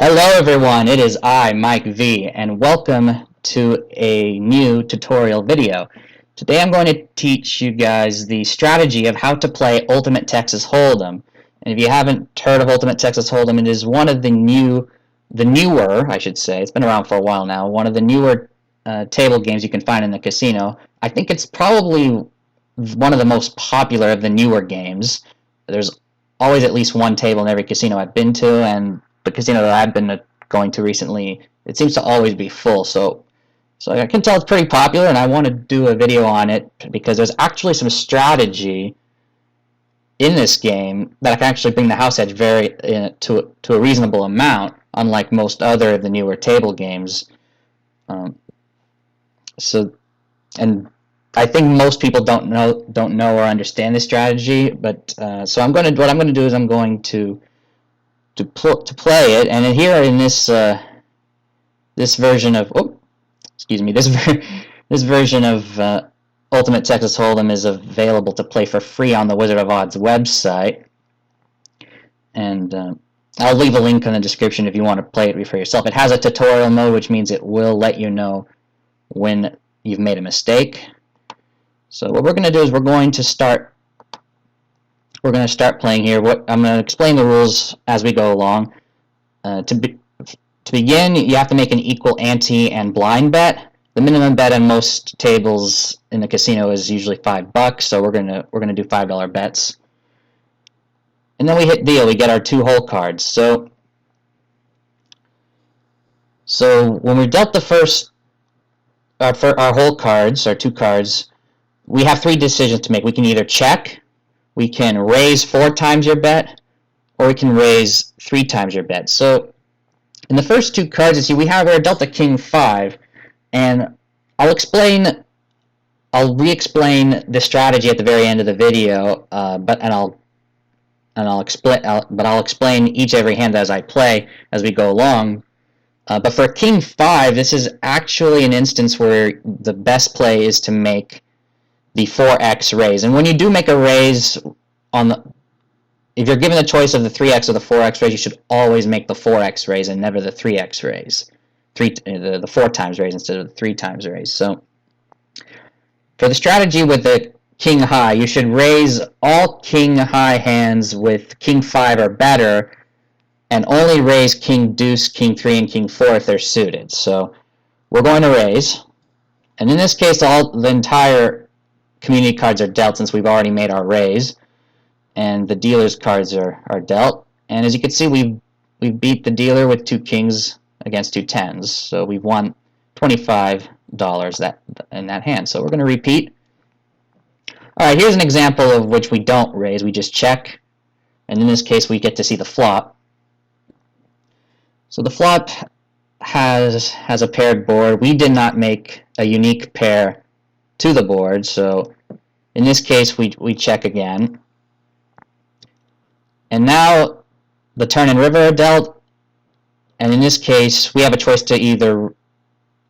Hello everyone, it is I, Mike V, and welcome to a new tutorial video. Today I'm going to teach you guys the strategy of how to play Ultimate Texas Hold'em. And if you haven't heard of Ultimate Texas Hold'em, it is one of the newer, I should say, it's been around for a while now, one of the newer table games you can find in the casino. I think it's probably one of the most popular of the newer games. There's always at least one table in every casino I've been to, and the casino that I've been going to recently, it seems to always be full. So I can tell it's pretty popular, and I want to do a video on it because there's actually some strategy in this game that I can actually bring the house edge to a reasonable amount, unlike most other of the newer table games. And I think most people don't know or understand this strategy. But so what I'm going to do is I'm going to play it, and here in this this version of this version of Ultimate Texas Hold'em is available to play for free on the Wizard of Odds website, and I'll leave a link in the description if you want to play it for yourself. It has a tutorial mode, which means it will let you know when you've made a mistake. So what we're going to do is we're going to start playing here. I'm going to explain the rules as we go along. To begin, you have to make an equal ante and blind bet. The minimum bet on most tables in the casino is usually $5, so we're gonna do $5 bets. And then we hit deal. We get our 2 hole cards. So when we've dealt the first our hole cards, our 2 cards, we have 3 decisions to make. We can either check, we can raise 4 times your bet, or we can raise 3 times your bet. So in the first 2 cards, you see we're dealt a King 5, and I'll re-explain the strategy at the very end of the video, but I'll explain every hand as I play as we go along. But for King 5, this is actually an instance where the best play is to make the 4x raise. And when you do make a raise if you're given the choice of the 3x or the 4x raise, you should always make the 4x raise and never the 3x raise. The 4 times raise instead of the 3 times raise. So for the strategy with the King High, you should raise all King High hands with King 5 or better, and only raise King Deuce, King 3, and King 4 if they're suited. So we're going to raise, and in this case, the entire community cards are dealt since we've already made our raise, and the dealer's cards are dealt. And as you can see, we've beat the dealer with 2 kings against 2 tens, so we've won $25 in that hand. So we're going to repeat. All right, here's an example of which we don't raise. We just check, and in this case, we get to see the flop. So the flop has a paired board. We did not make a unique pair to the board, so in this case we check again. And now the turn and river are dealt, and in this case we have a choice to either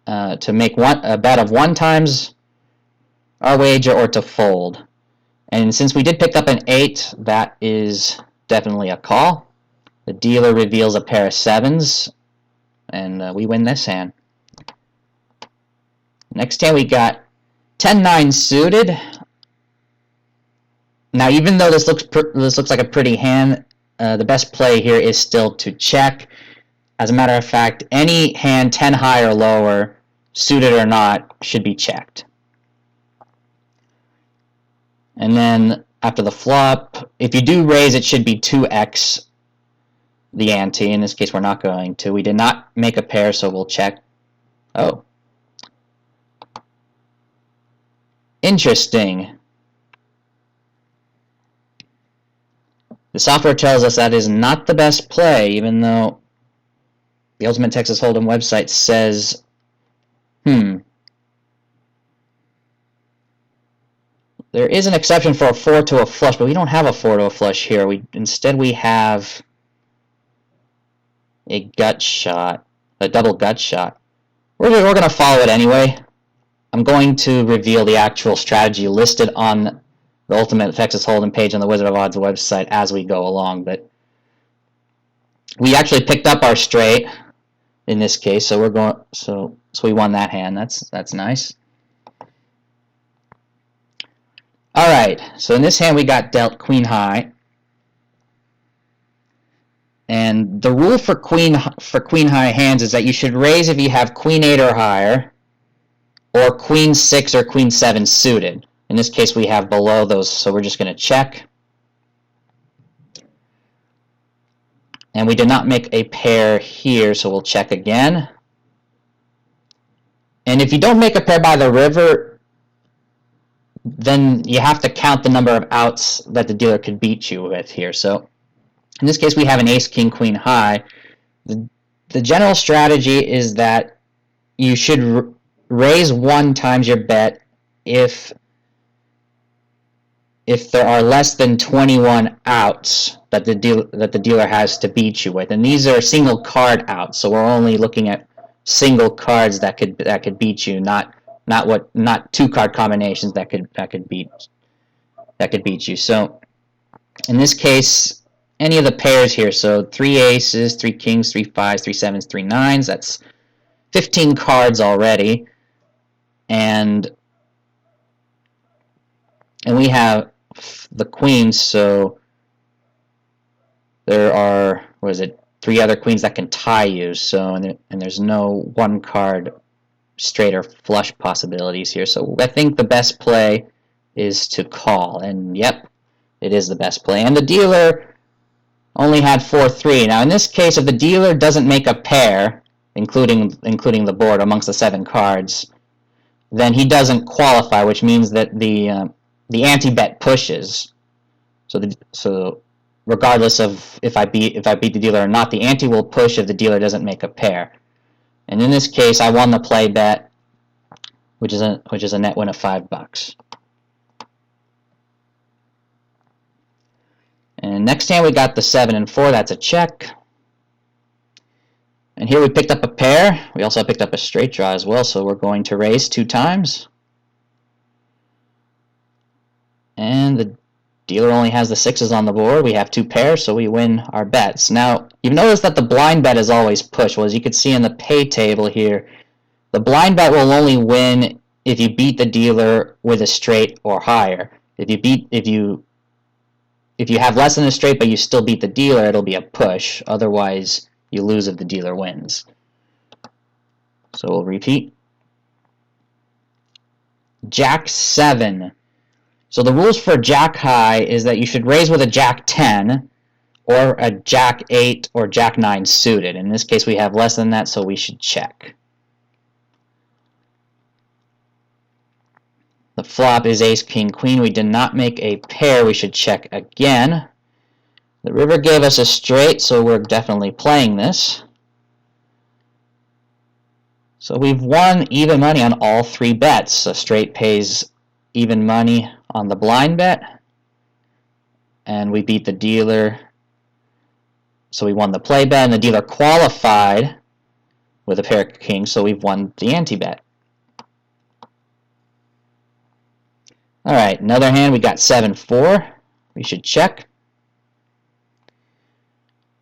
to make a bet of 1 times our wager or to fold. And since we did pick up an 8, that is definitely a call. The dealer reveals a pair of 7s, and we win this hand. Next hand we got 10-9 suited. Now, even though this looks like a pretty hand, the best play here is still to check. As a matter of fact, any hand 10 high or lower, suited or not, should be checked. And then after the flop, if you do raise, it should be 2x the ante. In this case, we're not going to. We did not make a pair, so we'll check. Oh. Interesting. The software tells us that is not the best play, even though the Ultimate Texas Hold'em website says, there is an exception for a 4 to a flush, but we don't have a 4 to a flush here. Instead we have a gut shot, a double gut shot. We're going to follow it anyway. I'm going to reveal the actual strategy listed on the Ultimate Texas Hold'em page on the Wizard of Odds website as we go along, but We actually picked up our straight in this case, so we're going. So we won that hand. That's nice. All right. So in this hand, we got dealt queen high. And the rule for queen high hands is that you should raise if you have queen 8 or higher, or queen 6 or queen 7 suited. In this case, we have below those, so we're just going to check. And we did not make a pair here, so we'll check again. And if you don't make a pair by the river, then you have to count the number of outs that the dealer could beat you with here. So in this case, we have an ace, king, queen high. The general strategy is that you should raise 1 times your bet if there are less than 21 outs that the dealer has to beat you with, and these are single card outs, so we're only looking at single cards that could beat you, not 2 card combinations that could beat you. So in this case, any of the pairs here, so 3 aces, 3 kings, 3 fives, 3 sevens, 3 nines, that's 15 cards already, and we have the queens, so there are, 3 other queens that can tie you, so and there's no 1 card straight or flush possibilities here, so I think the best play is to call, and yep, it is the best play. And the dealer only had 4-3. Now in this case, if the dealer doesn't make a pair, including the board amongst the 7 cards, then he doesn't qualify, which means that the anti-bet pushes. So regardless of if I beat the dealer or not, the ante will push if the dealer doesn't make a pair. And in this case, I won the play bet, which is a net win of $5. And next hand we got the 7 and 4. That's a check. And here we picked up a pair. We also picked up a straight draw as well, so we're going to raise 2 times. And the dealer only has the 6s on the board. We have 2 pairs, so we win our bets. Now, you've noticed that the blind bet is always pushed. Well, as you can see in the pay table here, the blind bet will only win if you beat the dealer with a straight or higher. If you have less than a straight but you still beat the dealer, it'll be a push. Otherwise, you lose if the dealer wins. So we'll repeat. Jack 7. So the rules for Jack high is that you should raise with a Jack 10 or a Jack 8 or Jack 9 suited. In this case, we have less than that, so we should check. The flop is ace, king, queen. We did not make a pair. We should check again. The river gave us a straight, so we're definitely playing this. So we've won even money on all 3 bets. A straight pays even money on the blind bet, and we beat the dealer, so we won the play bet, and the dealer qualified with a pair of kings, so we've won the anti-bet. Alright, another hand, we got 7-4. We should check.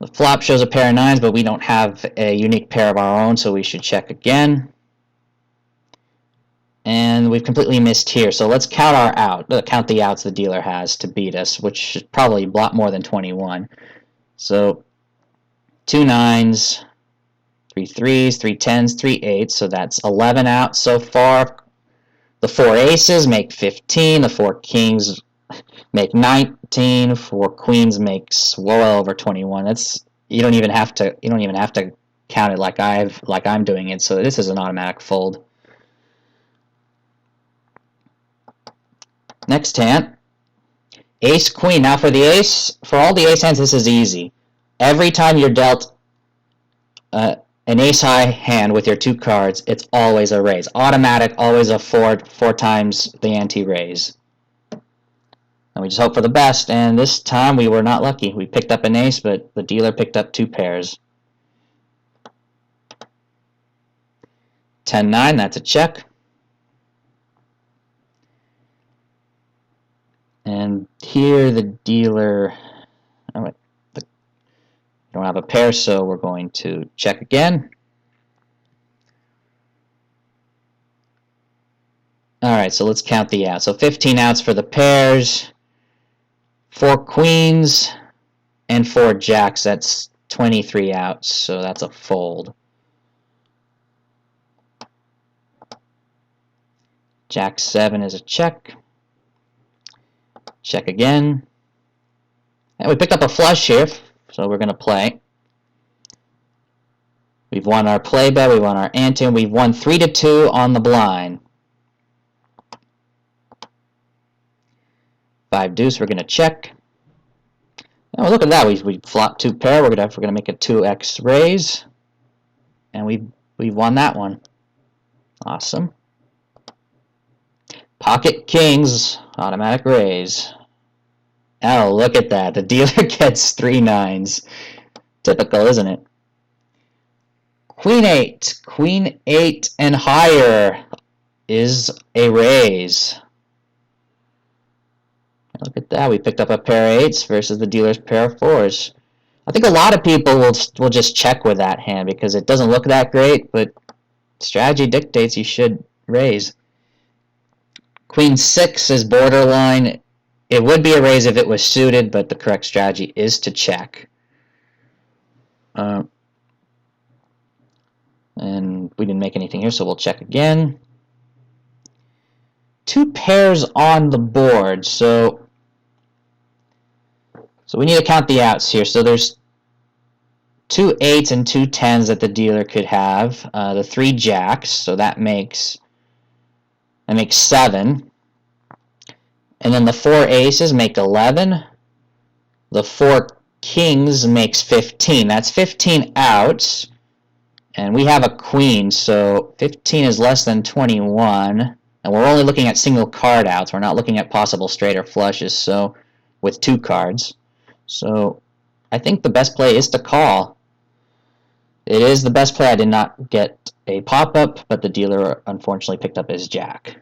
The flop shows a pair of 9s, but we don't have a unique pair of our own, so we should check again. And we've completely missed here, so let's count count the outs the dealer has to beat us, which is probably a lot more than 21. So 2 9s, 3 3s, 3 10s, 3 8s, so that's 11 outs so far. The 4 aces make 15, the 4 kings make 19, 4 queens makes well over 21. That's you don't even have to count it like I'm doing it, so this is an automatic fold. Next hand, ace, queen. Now for all the ace hands, this is easy. Every time you're dealt an ace high hand with your 2 cards, it's always a raise. Automatic, always a 4 times the ante raise. And we just hope for the best, and this time we were not lucky. We picked up an ace, but the dealer picked up 2 pairs. 10-9, that's a check. And here the dealer, don't have a pair, so we're going to check again. Alright, so let's count the outs. So 15 outs for the pairs, 4 queens, and 4 jacks. That's 23 outs, so that's a fold. Jack 7 is a check. Check again. And we picked up a flush here, so we're going to play. We've won our play bet, we won our ante, and we've won 3-2 on the blind. 5 deuce, we're going to check. Oh, look at that, we flopped 2 pair, we're going to make a 2x raise. And we've won that one. Awesome. Pocket kings, automatic raise. Oh, look at that. The dealer gets 3 9s. Typical, isn't it? Queen 8. Queen 8 and higher is a raise. Look at that. We picked up a pair of 8s versus the dealer's pair of 4s. I think a lot of people will just check with that hand because it doesn't look that great, but strategy dictates you should raise. Queen 6 is borderline. It would be a raise if it was suited, but the correct strategy is to check. And we didn't make anything here, so we'll check again. 2 pairs on the board, so we need to count the outs here. So there's 2 8s and 2 10s that the dealer could have. The 3 jacks, so that makes 7. And then the 4 aces make 11. The 4 kings makes 15. That's 15 outs. And we have a queen, so 15 is less than 21. And we're only looking at single card outs. We're not looking at possible straight or flushes, so with 2 cards. So I think the best play is to call. It is the best play. I did not get a pop-up, but the dealer unfortunately picked up his jack.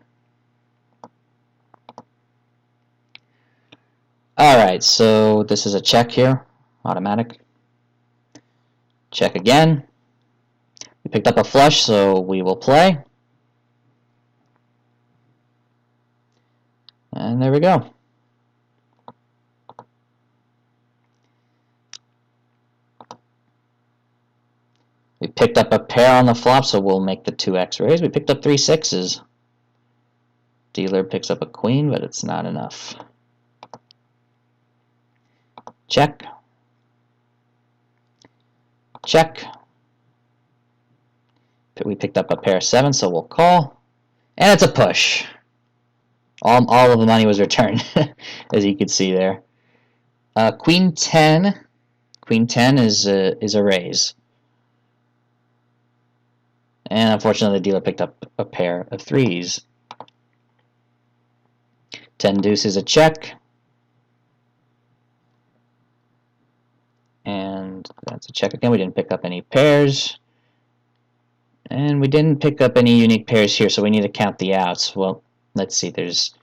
Alright, so this is a check here, automatic. Check again. We picked up a flush, so we will play. And there we go. We picked up a pair on the flop, so we'll make the 2x raise. We picked up 3 6s. Dealer picks up a queen, but it's not enough. Check. Check. We picked up a pair of 7s, so we'll call. And it's a push. All of the money was returned, as you can see there. Queen 10. Queen 10 is a raise. And unfortunately, the dealer picked up a pair of 3s. 10 deuce is a check. And that's a check again. We didn't pick up any pairs. And we didn't pick up any unique pairs here, so we need to count the outs. Well, let's see. There's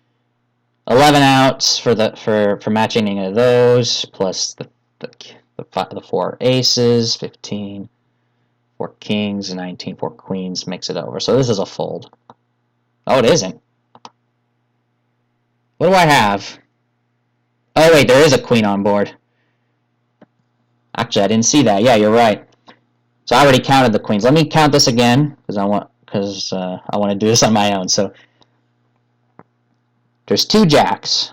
11 outs for matching any of those, plus the 4 aces, 15, 4 kings, 19, 4 queens makes it over. So this is a fold. Oh, it isn't. What do I have? Oh wait, there is a queen on board. Actually, I didn't see that. Yeah, you're right. So I already counted the queens. Let me count this again because I want to do this on my own. So there's 2 jacks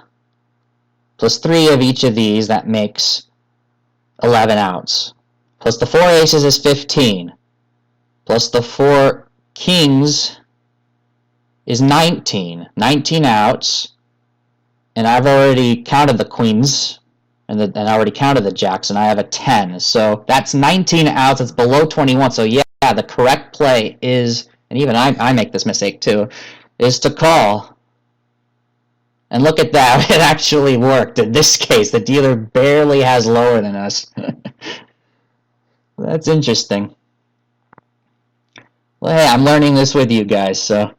plus 3 of each of these. That makes 11 outs. Plus the 4 aces is 15. Plus the 4 kings is 19. 19 outs. And I've already counted the queens. And I already counted the jacks, and I have a 10. So that's 19 outs. It's below 21. So yeah, the correct play is, and even I make this mistake too, is to call. And look at that. It actually worked. In this case, the dealer barely has lower than us. That's interesting. Well, hey, I'm learning this with you guys. So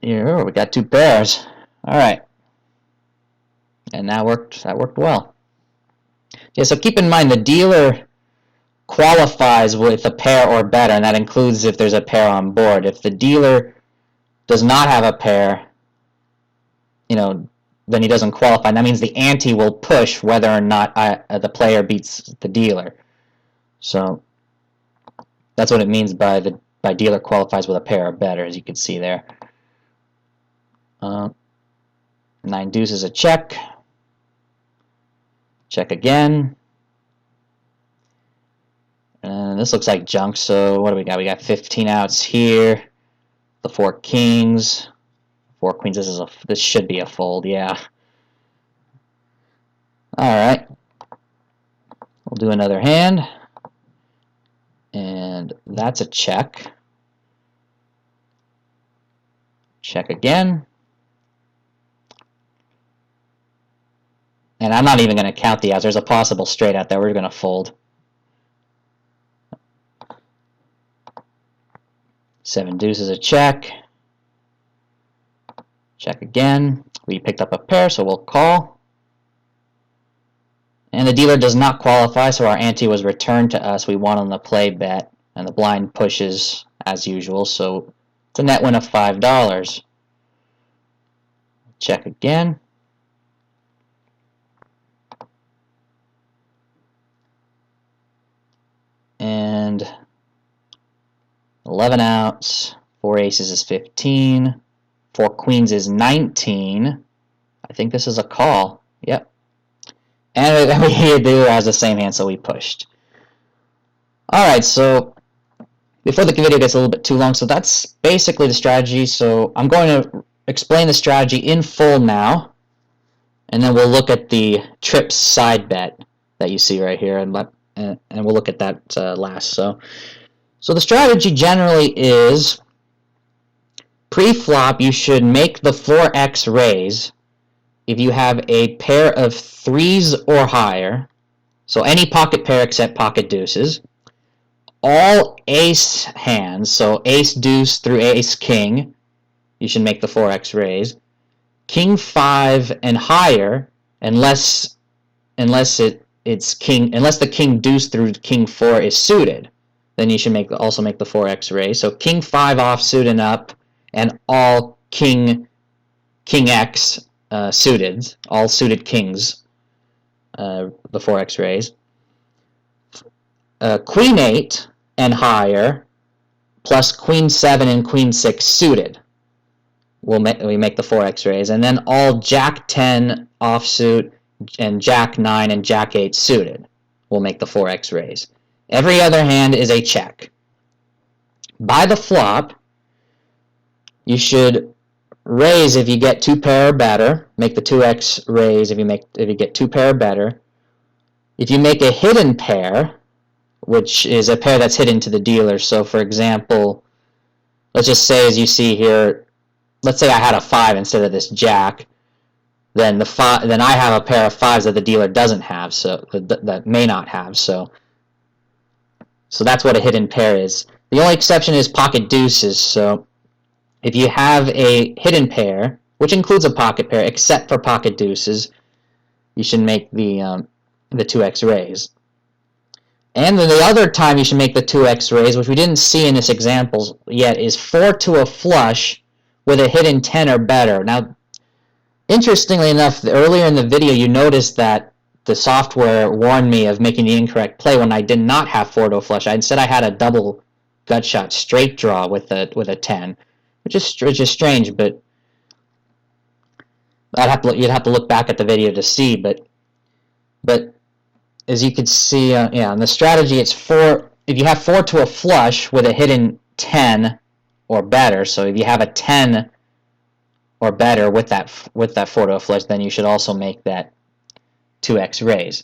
here we got 2 pairs. All right. And that worked well. Yeah, so keep in mind the dealer qualifies with a pair or better, and that includes if there's a pair on board. If the dealer does not have a pair, then he doesn't qualify. And that means the ante will push whether or not the player beats the dealer. So that's what it means by dealer qualifies with a pair or better, as you can see there. 9 deuce is a check. Check again. And this looks like junk, so what do we got? We got 15 outs here. The 4 kings. 4 queens. This should be a fold, yeah. Alright. We'll do another hand. And that's a check. Check again. And I'm not even going to count the outs. There's a possible straight out there. We're going to fold. 7 deuce is a check. Check again. We picked up a pair, so we'll call. And the dealer does not qualify, so our ante was returned to us. We won on the play bet, and the blind pushes as usual, so it's a net win of $5. Check again. And 11 outs, 4 aces is 15, 4 queens is 19. I think this is a call. Yep. And the dealer has the same hand, so we pushed. Alright, so before the video gets a little bit too long, so that's basically the strategy. So I'm going to explain the strategy in full now, and then we'll look at the trips side bet that you see right here, and we'll look at that last. So the strategy generally is pre-flop you should make the 4x raise if you have a pair of 3s or higher, so any pocket pair except pocket deuces, all ace hands, so ace deuce through ace king, you should make the 4x raise, king 5 and higher, unless the king deuce through king 4 is suited, then you should also make the 4x raise. So king 5 offsuit and up, and all king x suited, all suited kings, the 4x raise. Queen 8 and higher, plus queen 7 and queen 6 suited, we make the 4x raise. And then all jack 10 offsuit and jack 9 and jack 8 suited will make the 4x raise. Every other hand is a check. By the flop, you should raise if you get 2 pair or better. Make the 2x raise if you get 2 pair or better. If you make a hidden pair, which is a pair that's hidden to the dealer, so for example, let's just say, as you see here, let's say I had a 5 instead of this jack, then I have a pair of 5s that the dealer doesn't have, so that may not have, so that's what a hidden pair is. The only exception is pocket deuces, so if you have a hidden pair, which includes a pocket pair except for pocket deuces, you should make the 2x raise. And then the other time you should make the 2x raise, which we didn't see in this example yet, is 4 to a flush with a hidden 10 or better. Now, interestingly enough, earlier in the video you noticed that the software warned me of making the incorrect play when I did not have 4 to a flush. Instead I had a double gut shot straight draw with a 10, which is strange, but you'd have to look back at the video to see. But as you can see, in the strategy, it's 4. If you have 4 to a flush with a hidden 10 or better, so if you have a 10 or better with that 4 to a flush, then you should also make that 2x raise.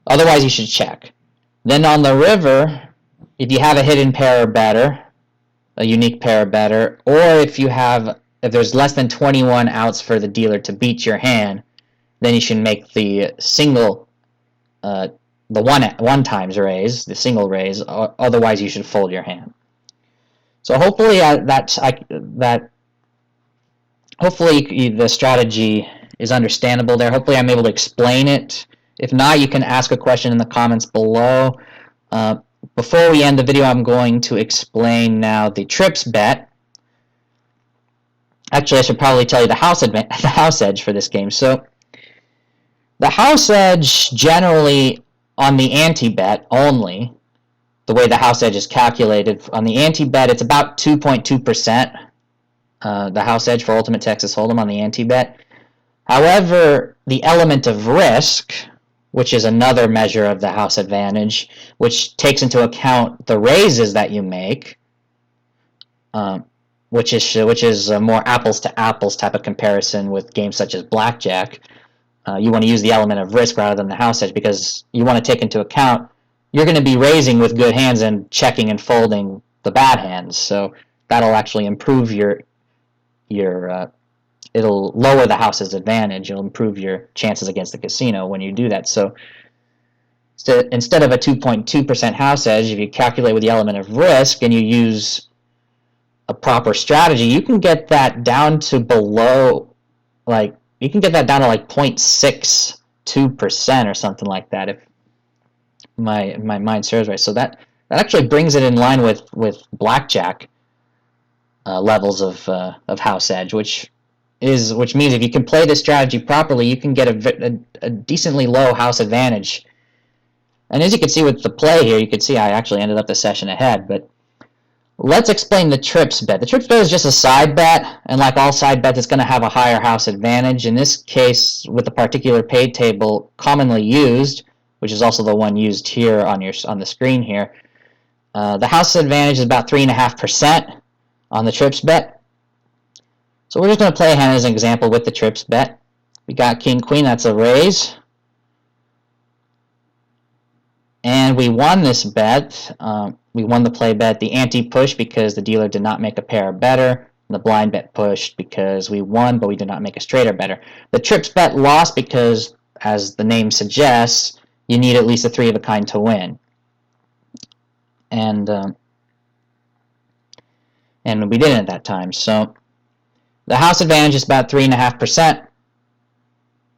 Otherwise, you should check. Then on the river, if you have a hidden pair or better, a unique pair or better, or if there's less than 21 outs for the dealer to beat your hand, then you should make the single, the one times raise, the single raise. Otherwise, you should fold your hand. So hopefully hopefully the strategy is understandable there. Hopefully I'm able to explain it If not, you can ask a question in the comments below. Before we end the video, I'm going to explain now the trips bet. Actually, I should probably tell you the house edge for this game. So the house edge generally on the anti-bet only, the way the house edge is calculated, on the anti-bet it's about 2.2%, the house edge for Ultimate Texas Hold'em on the anti-bet. However, the element of risk, which is another measure of the house advantage, which takes into account the raises that you make, which is a more apples to apples type of comparison with games such as blackjack. You want to use the element of risk rather than the house edge, because you want to take into account you're going to be raising with good hands and checking and folding the bad hands. So that'll actually improve it'll lower the house's advantage. It'll improve your chances against the casino when you do that. So instead of a 2.2% house edge, if you calculate with the element of risk and you use a proper strategy, you can get that down to below, like, you can get that down to like 0.62% or something like that, if my mind serves right. So that actually brings it in line with blackjack levels of house edge, which means if you can play this strategy properly, you can get a decently low house advantage. And as you can see with the play here, you can see I actually ended up the session ahead. But let's explain the trips bet. The trips bet is just a side bet, and like all side bets, it's going to have a higher house advantage. In this case, with the particular paid table commonly used, which is also the one used here on the screen here, the house advantage is about 3.5% on the trips bet. So we're just going to play a hand as an example with the trips bet. We got King Queen, that's a raise. And we won this bet. We won the play bet, the ante-push, because the dealer did not make a pair or better. The blind bet pushed because we won, but we did not make a straight or better. The trips bet lost because, as the name suggests, you need at least a 3 of a kind to win. And we didn't at that time. So the house advantage is about 3.5%.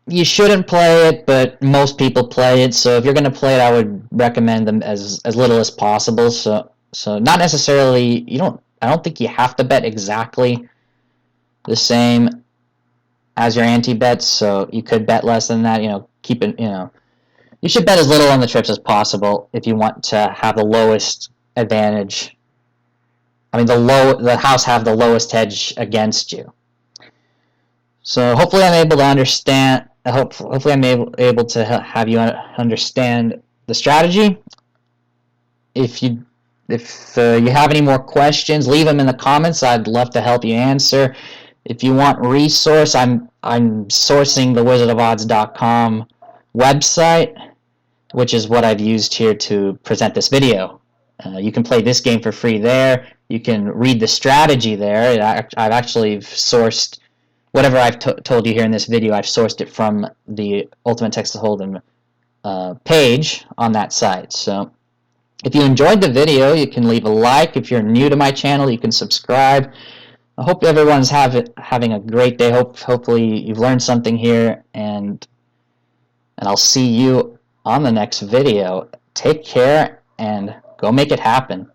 You shouldn't play it, but most people play it. So if you're going to play it, I would recommend them as little as possible. So not necessarily, I don't think you have to bet exactly the same as your anti-bets. So you could bet less than that. Keep it. You should bet as little on the trips as possible if you want to have the lowest advantage. I mean, the house have the lowest edge against you. So hopefully I'm able to understand. Hopefully I'm able to have you understand the strategy. If you have any more questions, leave them in the comments. I'd love to help you answer. If you want resource, I'm sourcing the wizardofodds.com website, which is what I've used here to present this video. You can play this game for free there. You can read the strategy there. I've actually sourced whatever I've told you here in this video. I've sourced it from the Ultimate Texas Hold'em page on that site. So if you enjoyed the video, you can leave a like. If you're new to my channel, you can subscribe. I hope everyone's having a great day. Hopefully you've learned something here, and I'll see you on the next video. Take care and go make it happen.